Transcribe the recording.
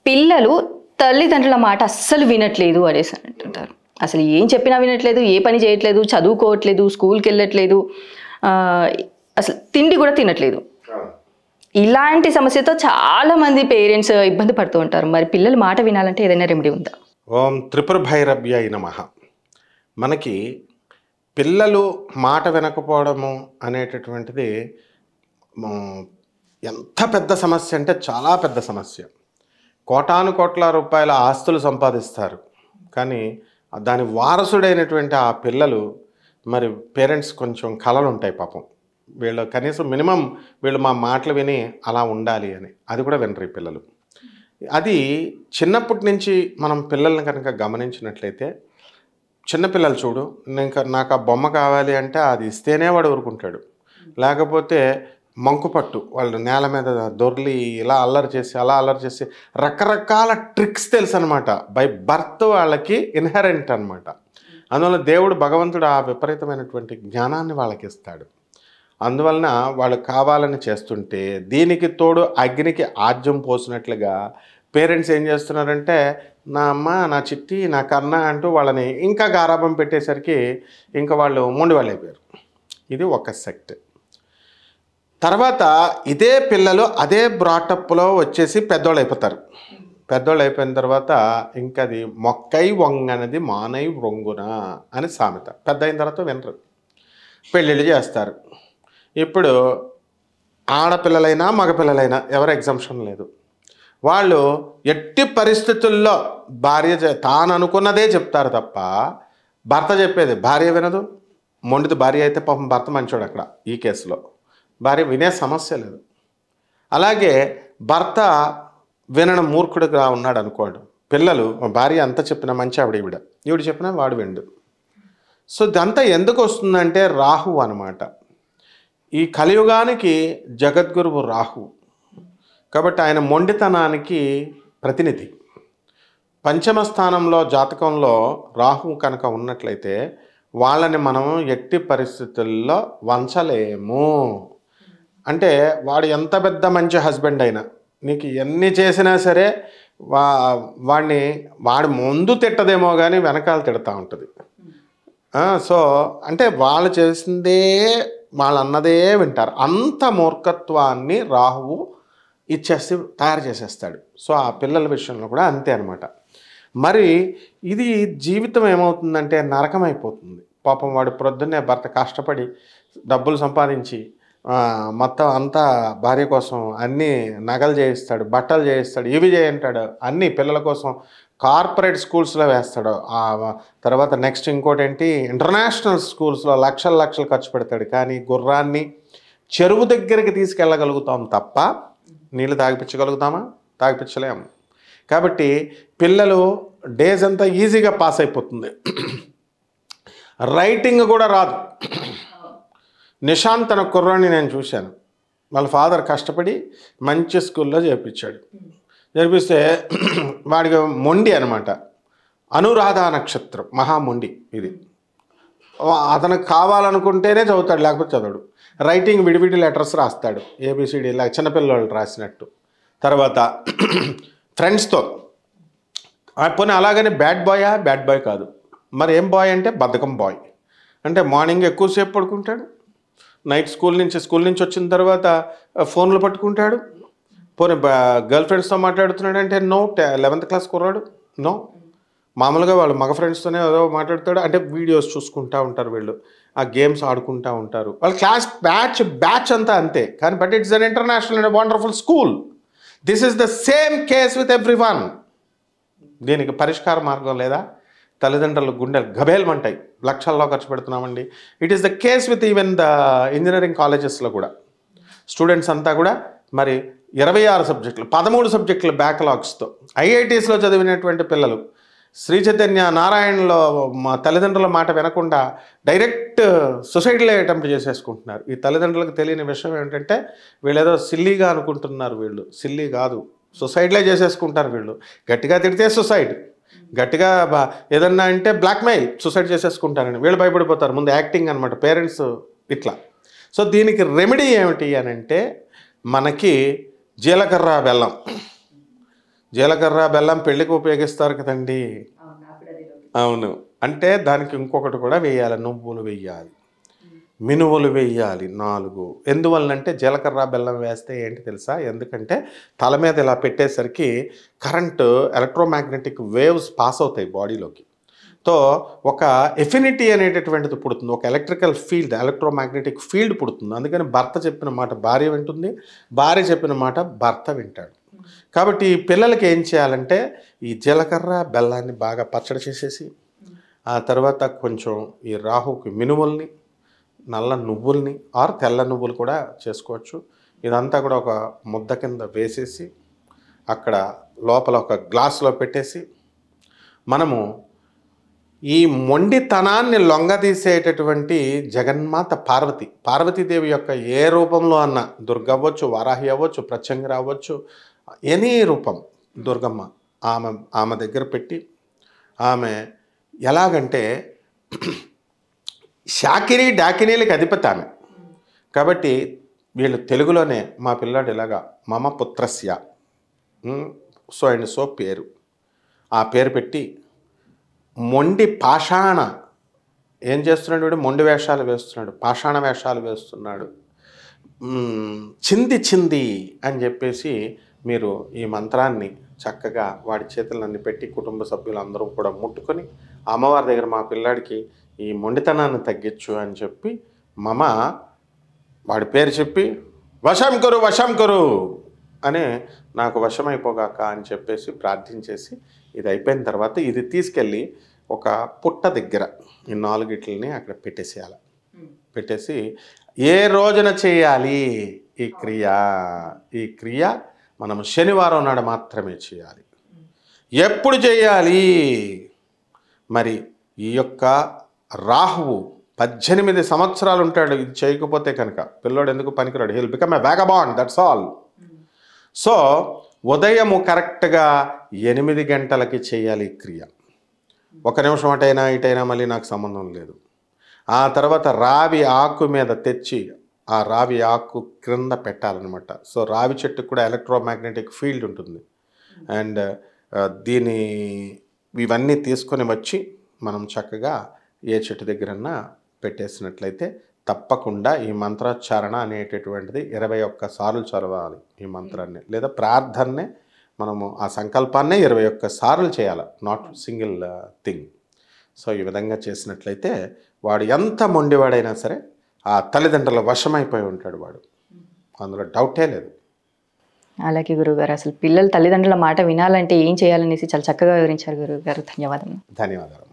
పిల్లలు తల్లిదండ్రుల మాట అస్సలు వినట్లేదు అనేసి అంటుంటారు. అసలు ఏం చెప్పినా వినట్లేదు, ఏ పని చేయట్లేదు, చదువుకోవట్లేదు, స్కూల్కి వెళ్ళట్లేదు, అసలు తిండి కూడా తినట్లేదు. ఇలాంటి సమస్యతో చాలా మంది పేరెంట్స్ ఇబ్బంది పడుతూ ఉంటారు. మరి పిల్లలు మాట వినాలంటే ఏదైనా రెమెడీ ఉందా? ఓం త్రిపుర భైరవ్యాయ నమః. మనకి పిల్లలు మాట వినకపోవడము అనేటటువంటిది ఎంత పెద్ద సమస్య అంటే చాలా పెద్ద సమస్య. కోటాను కోట్ల రూపాయల ఆస్తులు సంపాదిస్తారు, కానీ దాని వారసుడైనటువంటి ఆ పిల్లలు మరి పేరెంట్స్ కొంచెం కలలు ఉంటాయి పాపం. వీళ్ళు కనీసం మినిమం వీళ్ళు మా మాటలు విని అలా ఉండాలి అని, అది కూడా వినరు ఈ పిల్లలు. అది చిన్నప్పటి నుంచి మనం పిల్లల్ని కనుక గమనించినట్లయితే, చిన్నపిల్లలు చూడు, నాకు ఆ బొమ్మ కావాలి అంటే అది ఇస్తేనే వాడు ఊరుకుంటాడు. లేకపోతే మంకుపట్టు వాళ్ళు నేల మీద దొర్లి ఇలా అల్లరి చేసి అలా అల్లరి చేసి రకరకాల ట్రిక్స్ తెలుసు అనమాట. బై బర్త్ వాళ్ళకి ఇన్హెరెంట్ అనమాట. అందువల్ల దేవుడు భగవంతుడు ఆ విపరీతమైనటువంటి జ్ఞానాన్ని వాళ్ళకి ఇస్తాడు. అందువలన వాళ్ళు కావాలని చేస్తుంటే, దీనికి తోడు అగ్నికి ఆజ్యం పోసినట్లుగా పేరెంట్స్ ఏం చేస్తున్నారంటే, నా అమ్మ, నా చిట్టి, నా కన్న అంటూ వాళ్ళని ఇంకా గారాబం పెట్టేసరికి ఇంకా వాళ్ళు మొండి వాళ్ళు అయిపోయారు. ఇది ఒక సెక్ట్. తర్వాత ఇదే పిల్లలు అదే బ్రాటప్లో వచ్చేసి పెద్దోళ్ళు అయిపోతారు. పెద్దోళ్ళు అయిపోయిన తర్వాత ఇంకా అది మొక్కై వంగనది మానై వంగున అని సామెత. పెద్ద అయిన తర్వాత వినరు, పెళ్ళిళ్ళు చేస్తారు. ఇప్పుడు ఆడపిల్లలైనా మగపిల్లలైనా ఎవరు ఎగ్జంప్షన్ లేదు. వాళ్ళు ఎట్టి పరిస్థితుల్లో భార్య తాను అనుకున్నదే చెప్తారు తప్ప భర్త చెప్పేది భార్య వినదు. మొండిది భార్య అయితే పాపం భర్త మంచోడు అక్కడ. ఈ కేసులో భార్య వినే సమస్య లేదు. అలాగే భర్త వినని మూర్ఖుడుగా ఉన్నాడు అనుకోడు. పిల్లలు భార్య అంతా చెప్పినా మంచి ఆవిడ, ఈవిడ చెప్పినా వాడు విండు. సో ఇదంతా ఎందుకు వస్తుందంటే రాహు అనమాట. ఈ కలియుగానికి జగద్గురువు రాహు కాబట్టి ఆయన మొండితనానికి ప్రతినిధి. పంచమ స్థానంలో జాతకంలో రాహు కనుక ఉన్నట్లయితే వాళ్ళని మనం ఎట్టి పరిస్థితుల్లో వంచలేము. అంటే వాడు ఎంత పెద్ద మంచి హస్బెండ్ అయినా, నీకు ఎన్ని చేసినా సరే వాడి ముందు తిట్టదేమో కానీ వెనకాల తిడతా ఉంటుంది. సో అంటే వాళ్ళు చేసిందే వాళ్ళు అన్నదే వింటారు. అంత మూర్ఖత్వాన్ని రాహువు ఇచ్చేసి తయారు చేసేస్తాడు. సో ఆ పిల్లల విషయంలో కూడా అంతే అనమాట. మరి ఇది జీవితం ఏమవుతుందంటే నరకం అయిపోతుంది. పాపం వాడు ప్రొద్దున్నే భర్త కష్టపడి డబ్బులు సంపాదించి మొత్తం అంతా భార్య కోసం అన్నీ నగలు చేయిస్తాడు, బట్టలు చేయిస్తాడు, ఇవి చేయంటాడు, అన్నీ పిల్లల కోసం కార్పొరేట్ స్కూల్స్లో వేస్తాడు. తర్వాత నెక్స్ట్ ఇంకోటి ఏంటి, ఇంటర్నేషనల్ స్కూల్స్లో లక్షలు లక్షలు ఖర్చు పెడతాడు. కానీ గుర్రాన్ని చెరువు దగ్గరికి తీసుకెళ్ళగలుగుతాం తప్ప నీళ్ళు తాగిపించగలుగుతామా? తాగిపించలేము. కాబట్టి పిల్లలు డేస్ అంతా ఈజీగా పాస్ అయిపోతుంది. రైటింగ్ కూడా రాదు. నిశాంత్ అనే కుర్రాన్ని నేను చూశాను. వాళ్ళ ఫాదర్ కష్టపడి మంచి స్కూల్లో చేర్పించాడు. చేర్పిస్తే వాడికి మొండి అనమాట. అనురాధ నక్షత్రం మహామొండి. ఇది అతనికి కావాలనుకుంటేనే చదువుతాడు, లేకపోతే చదవడు. రైటింగ్ విడివిడి లెటర్స్ రాస్తాడు, ఏబిసిడి ఇలా చిన్నపిల్లలు రాసినట్టు. తర్వాత ఫ్రెండ్స్తో పోనీ అలాగని బ్యాడ్ బాయా? బ్యాడ్ బాయ్ కాదు. మరి ఏం బాయ్ అంటే బద్ధకం బాయ్. అంటే మార్నింగ్ ఎక్కువసేపు పడుకుంటాడు, నైట్ స్కూల్ నుంచి వచ్చిన తర్వాత ఫోన్లు పట్టుకుంటాడు. పోనీ గర్ల్ ఫ్రెండ్స్తో మాట్లాడుతున్నాడు అంటే నో. 11th క్లాస్ కుర్రాడు నో. మామూలుగా వాళ్ళు మగ ఫ్రెండ్స్తోనే ఏదో మాట్లాడతాడు. అంటే వీడియోస్ చూసుకుంటూ ఉంటారు వీళ్ళు, ఆ గేమ్స్ ఆడుకుంటూ ఉంటారు. వాళ్ళ క్లాస్ బ్యాచ్ అంతా అంతే. కానీ but it's an international and wonderful school. This is the same case with every one. దీనికి పరిష్కార మార్గం లేదా? తల్లిదండ్రులు గుండెలు గబేల్మంటాయి, లక్షల్లో ఖర్చు పెడుతున్నామండి. It is the case with even the engineering కాలేజెస్లో కూడా స్టూడెంట్స్ అంతా కూడా మరి 26 సబ్జెక్టులు 13 సబ్జెక్టులు బ్యాక్లాగ్స్తో ఐఐటీస్లో చదివినటువంటి పిల్లలు శ్రీ చైతన్య నారాయణలో మా తల్లిదండ్రుల మాట వినకుండా డైరెక్ట్ సొసైటీలో అటెంప్ట్ చేసేసుకుంటున్నారు. ఈ తల్లిదండ్రులకు తెలియని విషయం ఏంటంటే వీళ్ళేదో సిల్లీగా అనుకుంటున్నారు. వీళ్ళు సిల్లీ కాదు, సొసైటీలో చేసేసుకుంటారు. వీళ్ళు గట్టిగా తిడితే సొసైడ్, గట్టిగా ఏదన్నా అంటే బ్లాక్మెయిల్, సూసైడ్ చేసేసుకుంటారని వీళ్ళు భయపడిపోతారు. ముందు యాక్టింగ్ అనమాట పేరెంట్స్ ఇట్లా. సో దీనికి రెమెడీ ఏమిటి అని అంటే, మనకి జీలకర్ర బెల్లం జీలకర్ర బెల్లం పెళ్ళికి ఉపయోగిస్తారు కదండి. అవును. అంటే దానికి ఇంకొకటి కూడా వేయాలి, నువ్వులు వేయాలి, మినువులు వేయాలి 4. ఎందువల్లంటే జీలకర్ర బెల్లం వేస్తే ఏంటి తెలుసా? ఎందుకంటే తల మీద ఇలా పెట్టేసరికి కరెంటు ఎలక్ట్రోమాగ్నెటిక్ వేవ్స్ పాస్ అవుతాయి బాడీలోకి. తో ఒక ఎఫినిటీ అనేటటువంటిది పుడుతుంది, ఒక ఎలక్ట్రికల్ ఫీల్డ్, ఎలక్ట్రోమాగ్నెటిక్ ఫీల్డ్ పుడుతుంది. అందుకని భర్త చెప్పిన మాట భార్య వింటుంది, భార్య చెప్పిన మాట భర్త వింటాడు. కాబట్టి ఈ పిల్లలకి ఏం చేయాలంటే ఈ జీలకర్ర బెల్లాన్ని బాగా పచ్చడి చేసేసి, ఆ తర్వాత కొంచెం ఈ రాహుకి మినుముల్ని, నల్ల నువ్వుల్ని ఆర్ తెల్ల నువ్వులు కూడా చేసుకోవచ్చు, ఇదంతా కూడా ఒక ముద్ద కింద వేసేసి అక్కడ లోపల ఒక గ్లాసులో పెట్టేసి మనము ఈ మొండితనాన్ని లొంగదీసేటటువంటి జగన్మాత పార్వతీదేవి యొక్క ఏ రూపంలో అన్న, దుర్గ అవ్వచ్చు, వారాహి అవ్వచ్చు, ప్రత్యంగిర అవ్వచ్చు, ఎనీ రూపం దుర్గమ్మ, ఆమె దగ్గర పెట్టి, ఆమె ఎలాగంటే శాకిని డాకినీలకు అధిపతి ఆమె. కాబట్టి వీళ్ళు తెలుగులోనే మా పిల్లాడు ఇలాగా మమ పుత్రస్య సో అండ్ సో పేరు, ఆ పేరు పెట్టి మొండి పాషాణ ఏం చేస్తున్నాడు, వీడు మొండి వేషాలు వేస్తున్నాడు, పాషాణ వేషాలు వేస్తున్నాడు, చింది అని చెప్పేసి మీరు ఈ మంత్రాన్ని చక్కగా వాడి చేతులన్నీ పెట్టి కుటుంబ సభ్యులందరూ కూడా ముట్టుకొని అమ్మవారి దగ్గర మా పిల్లాడికి ఈ మొండితనాన్ని తగ్గించు అని చెప్పి వాడి పేరు చెప్పి వశం కరు అని నాకు వశమైపోగాక అని చెప్పేసి ప్రార్థించేసి ఇది అయిపోయిన తర్వాత ఇది తీసుకెళ్ళి ఒక పుట్ట దగ్గర ఈ 4 గిట్లని అక్కడ పెట్టేసేయాలి. పెట్టేసి ఏ రోజున చేయాలి ఈ క్రియ మనం శనివారం నాడు మాత్రమే చేయాలి. ఎప్పుడు చేయాలి మరి? ఈ యొక్క రాహువు 18 సంవత్సరాలు ఉంటాడు, ఇది చేయకపోతే కనుక పిల్లోడు ఎందుకు పనికిరాడు, heal become a వ్యాగబాండ్, that's all. So ఉదయము కరెక్ట్గా 8 గంటలకి చేయాలి ఈ క్రియ. 1 నిమిషం అటైనా ఇటైనా మళ్ళీ నాకు సంబంధం లేదు. ఆ తర్వాత రావి ఆకు మీద తెచ్చి ఆ రావి ఆకు క్రింద పెట్టాలన్నమాట. సో రావి చెట్టుకు కూడా ఎలక్ట్రోమాగ్నెటిక్ ఫీల్డ్ ఉంటుంది. అండ్ ఇవన్నీ తీసుకొని వచ్చి మనం చక్కగా ఏ చెట్టు దగ్గరన్నా పెట్టేసినట్లయితే తప్పకుండా ఈ మంత్రోచ్చారణ అనేటటువంటిది 21 సార్లు చదవాలి ఈ మంత్రాన్ని, లేదా ప్రార్థననే మనము ఆ సంకల్పాన్నే 21 సార్లు చేయాలి, నాట్ సింగిల్ థింగ్. సో ఈ విధంగా చేసినట్లయితే వాడు ఎంత మొండివాడైనా సరే ఆ తల్లిదండ్రుల వశమైపోయి ఉంటాడు వాడు, అందులో డౌటే లేదు. అలాగే గురువుగారు, అసలు పిల్లలు తల్లిదండ్రుల మాట వినాలంటే ఏం చేయాలనేసి చాలా చక్కగా వివరించారు గురువుగారు. ధన్యవాదాలు.